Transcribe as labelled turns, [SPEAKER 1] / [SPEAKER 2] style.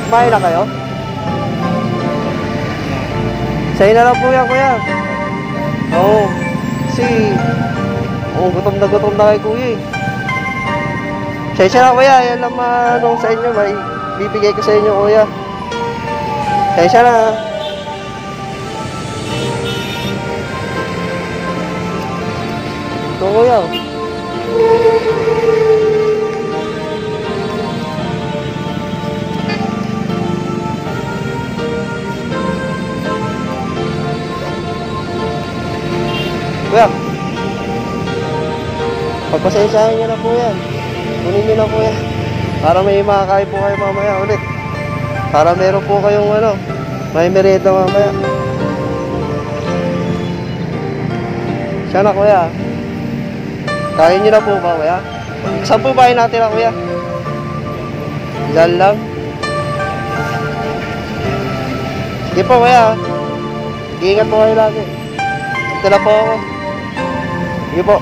[SPEAKER 1] Kumain na kayo? Sa'yo na lang po yan, kuya. Oo. Kasi, gutom na kay kuya eh. Sa'yo na kuya, yan lang manong sa inyo. May bibigay ko sa inyo, kuya. Sa'yo na. Ito, kuya. Kuya, pagpasensyahan nyo na po yan. Kunin nyo na po yan. Para may makakain po kayo mamaya ulit. Para meron po kayong may merienda mamaya. Siya na kuya. Kain nyo na po ba kuya? Saan po bahay natin na kuya? Diyan lang. Sige po kuya. Ingat po kayo lagi. Ito na po ako. Sige po.